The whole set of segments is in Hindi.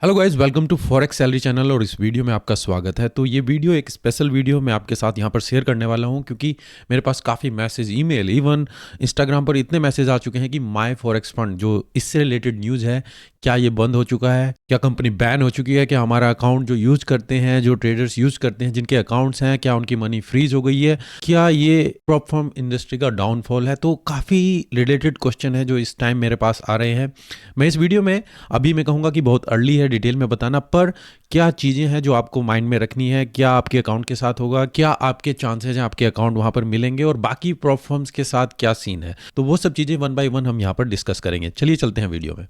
Hello guys, welcome to forex salary channel और इस वीडियो में आपका स्वागत है। तो ये वीडियो एक स्पेशल वीडियो मैं आपके साथ यहाँ पर शेयर करने वाला हूँ क्योंकि मेरे पास काफ़ी मैसेज, ईमेल, इवन इंस्टाग्राम पर इतने मैसेज आ चुके हैं कि माय फॉरेक्स फंड जो इससे रिलेटेड न्यूज़ है, क्या ये बंद हो चुका है, क्या कंपनी बैन हो चुकी है, क्या हमारा अकाउंट जो यूज़ करते हैं, जो ट्रेडर्स यूज़ करते हैं, जिनके अकाउंट्स हैं, क्या उनकी मनी फ्रीज हो गई है, क्या ये प्रॉप फर्म इंडस्ट्री का डाउनफॉल है। तो काफ़ी रिलेटेड क्वेश्चन है जो इस टाइम मेरे पास आ रहे हैं। मैं इस वीडियो में अभी मैं कहूँगा कि बहुत अर्ली है डिटेल में बताना, पर क्या चीज़ें हैं जो आपको माइंड में रखनी है, क्या आपके अकाउंट के साथ होगा, क्या आपके चांसेस हैं आपके अकाउंट वहाँ पर मिलेंगे और बाकी प्रॉप फर्म्स के साथ क्या सीन है। तो वो सब चीज़ें वन बाय वन हम यहाँ पर डिस्कस करेंगे। चलिए चलते हैं वीडियो में।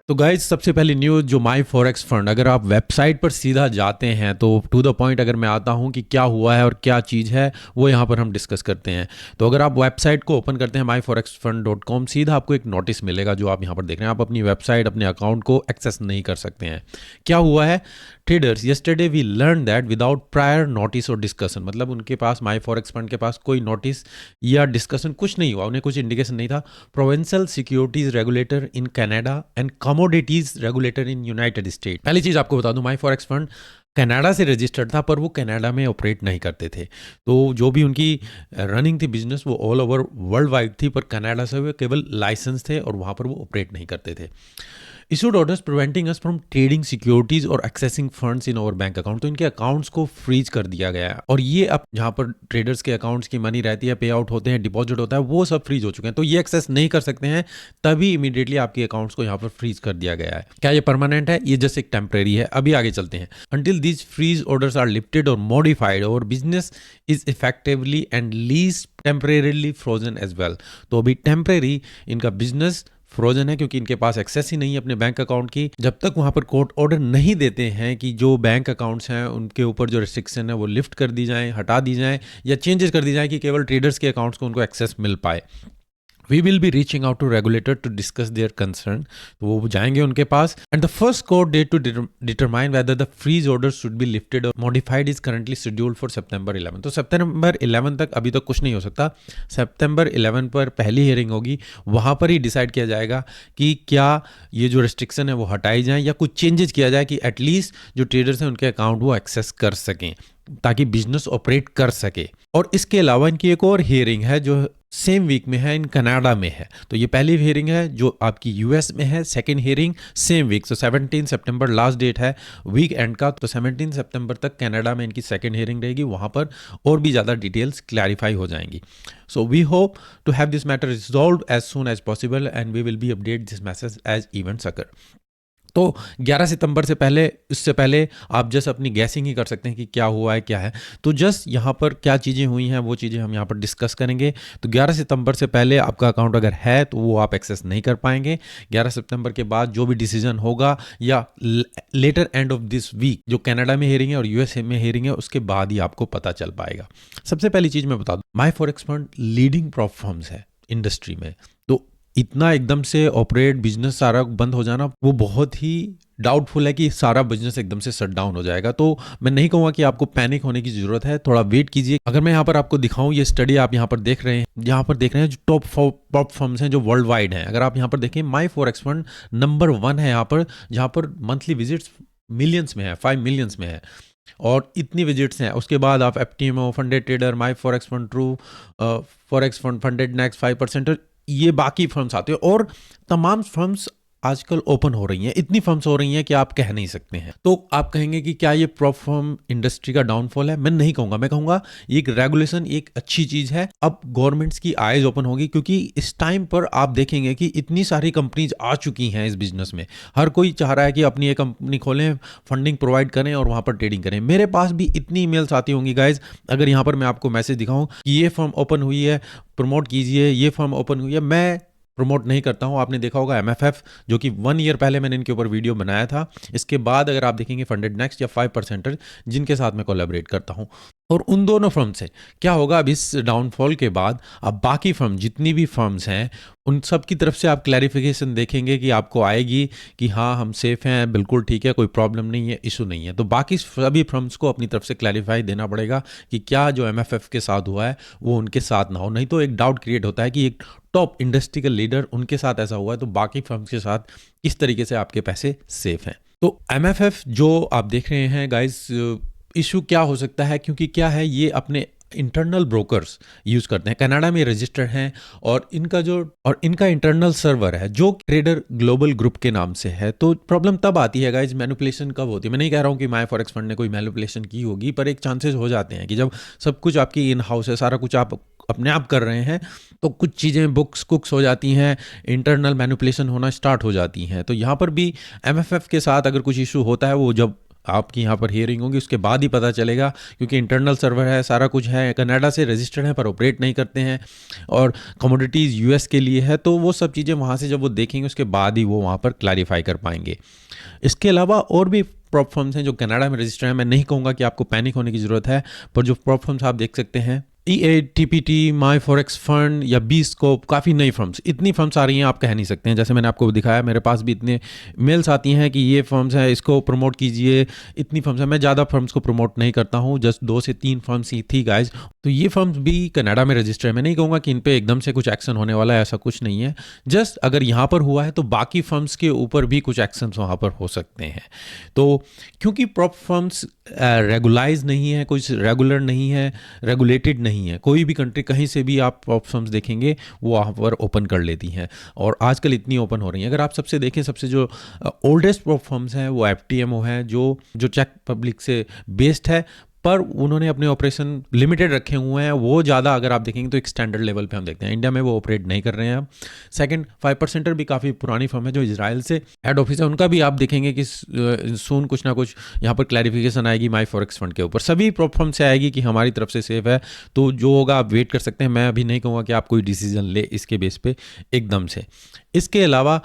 तो गाइज, सबसे पहली न्यूज़ जो माई फॉरेक्स फंड, अगर आप वेबसाइट पर सीधा जाते हैं तो टू द पॉइंट अगर मैं आता हूं कि क्या हुआ है और क्या चीज़ है वो यहाँ पर हम डिस्कस करते हैं। तो अगर आप वेबसाइट को ओपन करते हैं myforexfund.com, सीधा आपको एक नोटिस मिलेगा जो आप यहाँ पर देख रहे हैं। आप अपनी वेबसाइट, अपने अकाउंट को एक्सेस नहीं कर सकते हैं। क्या हुआ है? Traders yesterday we learn that without prior notice or discussion, मतलब उनके पास माई फॉरेक्स फंड के पास कोई नोटिस या डिस्कशन कुछ नहीं हुआ, उन्हें कुछ इंडिकेशन नहीं था। Provincial securities regulator in Canada and commodities regulator in United state. पहली चीज आपको बता दूं, माई फॉरेक्स फंड कनाडा से रजिस्टर्ड था पर वो कनाडा में ऑपरेट नहीं करते थे। तो जो भी उनकी रनिंग थी बिजनेस वो ऑल ओवर वर्ल्ड वाइड थी, पर कनाडा से वो केवल लाइसेंस थे और वहाँ पर वो ऑपरेट नहीं करते थे। Issued orders preventing us from trading securities और accessing funds in our bank account. तो इनके अकाउंट्स को फ्रीज कर दिया गया है और ये अब जहाँ पर ट्रेडर्स के अकाउंट्स की मनी रहती है, पे आउट होते हैं, डिपॉजिट होता है, वो सब फ्रीज हो चुके हैं। तो ये एक्सेस नहीं कर सकते हैं, तभी इमीडिएटली आपके अकाउंट्स को यहाँ पर फ्रीज कर दिया गया है। क्या ये परमानेंट है? ये जस्ट एक टेम्परेरी है। अभी आगे चलते हैं। Until these freeze orders are lifted or modified our business is effectively and least temporarily frozen as well. तो अभी टेम्परेरी इनका बिजनेस फ्रोजन है क्योंकि इनके पास एक्सेस ही नहीं है अपने बैंक अकाउंट की। जब तक वहां पर कोर्ट ऑर्डर नहीं देते हैं कि जो बैंक अकाउंट्स हैं उनके ऊपर जो रिस्ट्रिक्शन है वो लिफ्ट कर दी जाए, हटा दी जाए या चेंजेस कर दी जाए कि केवल ट्रेडर्स के अकाउंट्स को उनको एक्सेस मिल पाए। We will be reaching out to regulator to discuss their concern. तो वो जाएंगे उनके पास। And the first court date to determine whether the freeze orders should be lifted or modified is currently scheduled for September 11. तो September 11 तक अभी तो कुछ नहीं हो सकता। September 11 पर पहली हियरिंग होगी, वहाँ पर ही डिसाइड किया जाएगा कि क्या ये जो रिस्ट्रिक्शन है वो हटाई जाए या कुछ चेंजेस किया जाए कि एटलीस्ट जो ट्रेडर्स हैं उनके अकाउंट वो एक्सेस कर सकें ताकि बिजनेस ऑपरेट कर सके। और इसके अलावा इनकी एक और हियरिंग है जो सेम वीक में है, इन कनाडा में है। तो ये पहली हियरिंग है जो आपकी यूएस में है, सेकंड हियरिंग सेम वीक। तो 17 सितंबर लास्ट डेट है वीक एंड का। तो 17 सितंबर तक कनाडा में इनकी सेकंड हियरिंग रहेगी, वहाँ पर और भी ज़्यादा डिटेल्स क्लैरिफाई हो जाएंगी। So we hope to have this matter resolve as soon as possible and we will be update this message as events occur. तो 11 सितंबर से पहले, इससे पहले आप जस्ट अपनी गैसिंग ही कर सकते हैं कि क्या हुआ है, क्या है। तो जस्ट यहाँ पर क्या चीज़ें हुई हैं वो चीज़ें हम यहाँ पर डिस्कस करेंगे। तो 11 सितंबर से पहले आपका अकाउंट अगर है तो वो आप एक्सेस नहीं कर पाएंगे। 11 सितंबर के बाद जो भी डिसीजन होगा या later end of this week जो कनाडा में हियरिंग है और यूएसए में हियरिंग है उसके बाद ही आपको पता चल पाएगा। सबसे पहली चीज़ मैं बता दूँ, my forex fund leading prop firms है इंडस्ट्री में। तो इतना एकदम से ऑपरेट बिजनेस सारा बंद हो जाना वो बहुत ही डाउटफुल है कि सारा बिजनेस एकदम से शट डाउन हो जाएगा। तो मैं नहीं कहूँगा कि आपको पैनिक होने की जरूरत है, थोड़ा वेट कीजिए। अगर मैं यहाँ पर आपको दिखाऊं, ये स्टडी आप यहाँ पर देख रहे हैं, जो टॉप फर्म्स हैं जो वर्ल्ड वाइड हैं। अगर आप यहाँ पर देखें, माई फॉरेक्स फंड नंबर 1 है यहाँ पर, जहाँ पर मंथली विजिट्स मिलियंस में है, 5 मिलियंस में है और इतनी विजिट्स हैं। उसके बाद आप FTMO, funded trader, my forex fund, true forex fund, funded next 5%, ये बाकी फर्म्स आते हैं और तमाम फर्म्स आजकल ओपन हो रही हैं। इतनी फर्म्स हो रही हैं कि आप कह नहीं सकते हैं। तो आप कहेंगे कि क्या ये प्रॉप फर्म इंडस्ट्री का डाउनफॉल है? मैं नहीं कहूँगा, मैं कहूँगा एक रेगुलेशन एक अच्छी चीज़ है। अब गवर्नमेंट्स की आइज ओपन होगी क्योंकि इस टाइम पर आप देखेंगे कि इतनी सारी कंपनीज आ चुकी हैं इस बिजनेस में। हर कोई चाह रहा है कि अपनी एक कंपनी खोलें, फंडिंग प्रोवाइड करें और वहाँ पर ट्रेडिंग करें। मेरे पास भी इतनी ईमेल्स आती होंगी गाइज। अगर यहाँ पर मैं आपको मैसेज दिखाऊँ कि ये फर्म ओपन हुई है, प्रमोट कीजिए, ये फर्म ओपन हुई है, मैं प्रमोट नहीं करता हूं। आपने देखा होगा एमएफएफ, जो कि 1 ईयर पहले मैंने इनके ऊपर वीडियो बनाया था। इसके बाद अगर आप देखेंगे फंडेड नेक्स्ट या 5%, जिनके साथ मैं कोलैबोरेट करता हूं, और उन दोनों फर्म से क्या होगा, अब इस डाउनफॉल के बाद अब बाकी फर्म जितनी भी फर्म्स हैं उन सब की तरफ से आप क्लैरिफिकेशन देखेंगे कि आपको आएगी कि हाँ हम सेफ हैं, बिल्कुल ठीक है, कोई प्रॉब्लम नहीं है, इशू नहीं है। तो बाकी सभी फर्म्स को अपनी तरफ से क्लैरिफाई देना पड़ेगा कि क्या जो एमएफएफ के साथ हुआ है वो उनके साथ ना हो। नहीं तो एक डाउट क्रिएट होता है कि एक टॉप इंडस्ट्रियल लीडर उनके साथ ऐसा हुआ है तो बाकी फर्म्स के साथ किस तरीके से आपके पैसे सेफ हैं। तो एमएफएफ जो आप देख रहे हैं गाइस, इशू क्या हो सकता है, क्योंकि क्या है ये अपने इंटरनल ब्रोकर्स यूज़ करते हैं, कनाडा में रजिस्टर्ड हैं और इनका इंटरनल सर्वर है जो ट्रेडर ग्लोबल ग्रुप के नाम से है। तो प्रॉब्लम तब आती है गाइज, मैनिपुलेशन कब होती है। मैं नहीं कह रहा हूँ कि माई फॉरेक्स फंड ने कोई मैनिपुलेशन की होगी, पर एक चांसेस हो जाते हैं कि जब सब कुछ आपकी इन हाउस है, सारा कुछ आप अपने आप कर रहे हैं, तो कुछ चीज़ें कुक्स हो जाती हैं, इंटरनल मैनिपुलेशन होना स्टार्ट हो जाती हैं। तो यहाँ पर भी एमएफएफ के साथ अगर कुछ इशू होता है, वो जब आपकी यहाँ पर हियरिंग होगी उसके बाद ही पता चलेगा, क्योंकि इंटरनल सर्वर है, सारा कुछ है, कनाडा से रजिस्टर्ड है पर ऑपरेट नहीं करते हैं और कमोडिटीज़ यूएस के लिए है। तो वो सब चीज़ें वहाँ से जब वो देखेंगे उसके बाद ही वो वहाँ पर क्लैरिफाई कर पाएंगे। इसके अलावा और भी प्रॉप फर्म्स हैं जो कनाडा में रजिस्टर्ड हैं। मैं नहीं कहूँगा कि आपको पैनिक होने की ज़रूरत है, पर जो प्रॉप फर्म्स आप देख सकते हैं, EATPT, माई फॉरेक्स फंड या बी स्कोप, काफ़ी नई फर्म्स, इतनी फर्म्स आ रही हैं आप कह नहीं सकते हैं। जैसे मैंने आपको दिखाया, मेरे पास भी इतने मेल्स आती हैं कि ये फर्म्स हैं, इसको प्रमोट कीजिए, इतनी फर्म्स हैं। मैं ज़्यादा फर्म्स को प्रमोट नहीं करता हूँ, जस्ट 2 से 3 फर्म्स ही थी गाइज। तो ये फर्म्स भी कनाडा में रजिस्टर है। मैं नहीं कहूँगा कि इन पर एकदम से कुछ एक्शन होने वाला है, ऐसा कुछ नहीं है। जस्ट अगर यहाँ पर हुआ है तो बाकी फर्म्स के ऊपर भी कुछ एक्शंस वहाँ पर हो सकते हैं। तो क्योंकि प्रॉप फर्म्स रेगुलाइज नहीं है, कुछ रेगुलर नहीं है, रेगुलेटेड नहीं है, कोई भी कंट्री कहीं से भी आप प्रॉप फर्म्स देखेंगे वो वहाँ पर ओपन कर लेती हैं और आजकल इतनी ओपन हो रही हैं। अगर आप सबसे देखें, सबसे जो ओल्डेस्ट प्रॉप फर्म्स हैं वो FTMO है, जो चेक रिपब्लिक से बेस्ड है, पर उन्होंने अपने ऑपरेशन लिमिटेड रखे हुए हैं। वो ज़्यादा अगर आप देखेंगे तो एक स्टैंडर्ड लेवल पे हम देखते हैं, इंडिया में वो ऑपरेट नहीं कर रहे हैं अब। सेकंड, 5%er भी काफ़ी पुरानी फर्म है जो इजराइल से हेड ऑफिस है, उनका भी आप देखेंगे कि सून कुछ ना कुछ यहाँ पर क्लैरिफिकेशन आएगी माई फॉरेक्स फंड के ऊपर। सभी प्रॉप फर्म से आएगी कि हमारी तरफ से सेफ है, तो जो होगा आप वेट कर सकते हैं। मैं अभी नहीं कहूँगा कि आप कोई डिसीजन ले इसके बेस पे एकदम से। इसके अलावा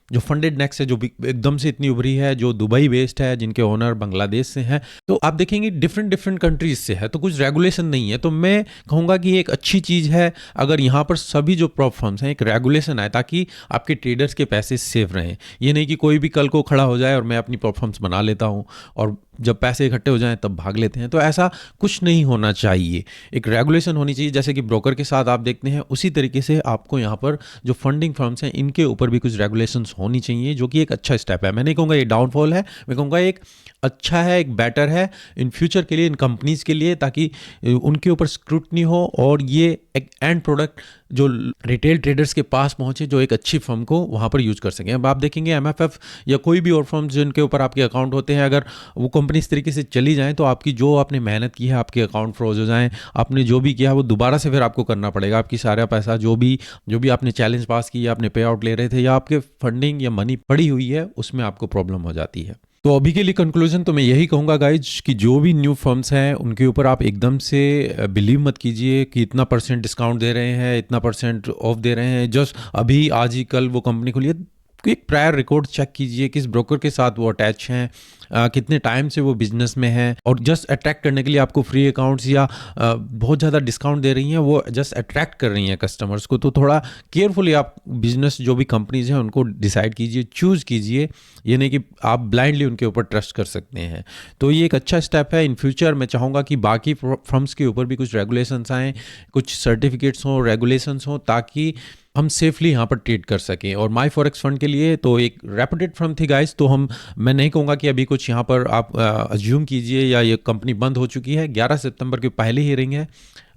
जो फंडेड नेक्स्ट है, जो एकदम से इतनी उभरी है, जो दुबई बेस्ड है, जिनके ओनर बांग्लादेश से हैं, तो आप देखेंगे डिफरेंट कंट्रीज से है, तो कुछ रेगुलेशन नहीं है। तो मैं कहूँगा कि एक अच्छी चीज़ है अगर यहाँ पर सभी जो प्रॉप फर्म्स हैं एक रेगुलेशन आए, ताकि आपके ट्रेडर्स के पैसे सेफ रहें। ये नहीं कि कोई भी कल को खड़ा हो जाए और मैं अपनी प्रॉप फर्म्स बना लेता हूँ और जब पैसे इकट्ठे हो जाएं तब भाग लेते हैं। तो ऐसा कुछ नहीं होना चाहिए, एक रेगुलेशन होनी चाहिए। जैसे कि ब्रोकर के साथ आप देखते हैं, उसी तरीके से आपको यहाँ पर जो फंडिंग फर्म्स हैं इनके ऊपर भी कुछ रेगुलेशंस होनी चाहिए, जो कि एक अच्छा स्टेप है। मैं नहीं कहूँगा ये डाउनफॉल है, मैं कहूँगा एक अच्छा है, एक बेटर है इन फ्यूचर के लिए, इन कंपनीज के लिए, ताकि उनके ऊपर स्क्रूटनी हो और ये एक एंड प्रोडक्ट जो रिटेल ट्रेडर्स के पास पहुंचे, जो एक अच्छी फर्म को वहाँ पर यूज़ कर सकें। अब आप देखेंगे एमएफएफ या कोई भी और फर्म जिनके ऊपर आपके अकाउंट होते हैं, अगर वो कंपनी इस तरीके से चली जाए तो आपकी जो आपने मेहनत की है, आपके अकाउंट फ्रोज हो जाएं, आपने जो भी किया वो दोबारा से फिर आपको करना पड़ेगा। आपकी सारा पैसा जो भी आपने चैलेंज पास की, आपने पे आउट ले रहे थे, या आपके फंडिंग या मनी पड़ी हुई है, उसमें आपको प्रॉब्लम हो जाती है। तो अभी के लिए कंक्लूजन तो मैं यही कहूँगा गाइज कि जो भी न्यू फर्म्स हैं उनके ऊपर आप एकदम से बिलीव मत कीजिए कि इतना % डिस्काउंट दे रहे हैं, इतना % ऑफ दे रहे हैं। जस्ट अभी आज ही कल वो कंपनी खुली है, एक प्रायर रिकॉर्ड चेक कीजिए, किस ब्रोकर के साथ वो अटैच हैं, कितने टाइम से वो बिजनेस में है, और जस्ट अट्रैक्ट करने के लिए आपको फ्री अकाउंट्स या बहुत ज़्यादा डिस्काउंट दे रही हैं, वो जस्ट अट्रैक्ट कर रही हैं कस्टमर्स को। तो थोड़ा केयरफुली आप बिजनेस जो भी कंपनीज हैं उनको डिसाइड कीजिए, चूज़ कीजिए। ये नहीं कि आप ब्लाइंडली उनके ऊपर ट्रस्ट कर सकते हैं। तो ये एक अच्छा स्टेप है। इन फ्यूचर मैं चाहूँगा कि बाकी फर्म्स के ऊपर भी कुछ रेगुलेशंस आएँ, कुछ सर्टिफिकेट्स हों, रेगुलेशंस हों, ताकि हम सेफली यहाँ पर ट्रेड कर सकें। और माई फॉरेक्स फंड के लिए तो एक रेपुटेड फर्म थी गाइस, तो मैं नहीं कहूँगा कि अभी कुछ यहाँ पर आप अज्यूम कीजिए या ये कंपनी बंद हो चुकी है। 11 सितंबर की पहली हियरिंग है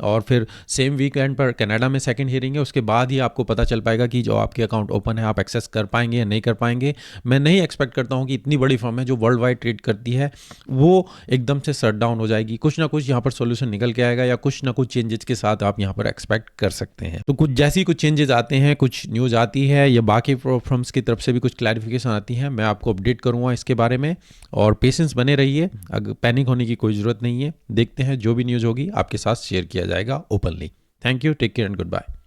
और फिर सेम वीकेंड पर कनाडा में सेकंड हियरिंग है। उसके बाद ही आपको पता चल पाएगा कि जो आपके अकाउंट ओपन है आप एक्सेस कर पाएंगे या नहीं कर पाएंगे। मैं नहीं एक्सपेक्ट करता हूँ कि इतनी बड़ी फर्म है जो वर्ल्ड वाइड ट्रेड करती है वो एकदम से शट डाउन हो जाएगी। कुछ ना कुछ यहाँ पर सोल्यूशन निकल के आएगा या कुछ ना कुछ चेंजेस के साथ आप यहाँ पर एक्सपेक्ट कर सकते हैं। तो कुछ जैसी कुछ चेंजेस आते हैं, कुछ न्यूज़ आती है या बाकी फर्म्स की तरफ से भी कुछ क्लैरिफिकेशन आती है, मैं आपको अपडेट करूँगा इसके बारे में। और पेशेंस बने रहिए, अगर पैनिक होने की कोई ज़रूरत नहीं है। देखते हैं जो भी न्यूज़ होगी आपके साथ शेयर किया जाएगा openly. Thank you. Take care and goodbye.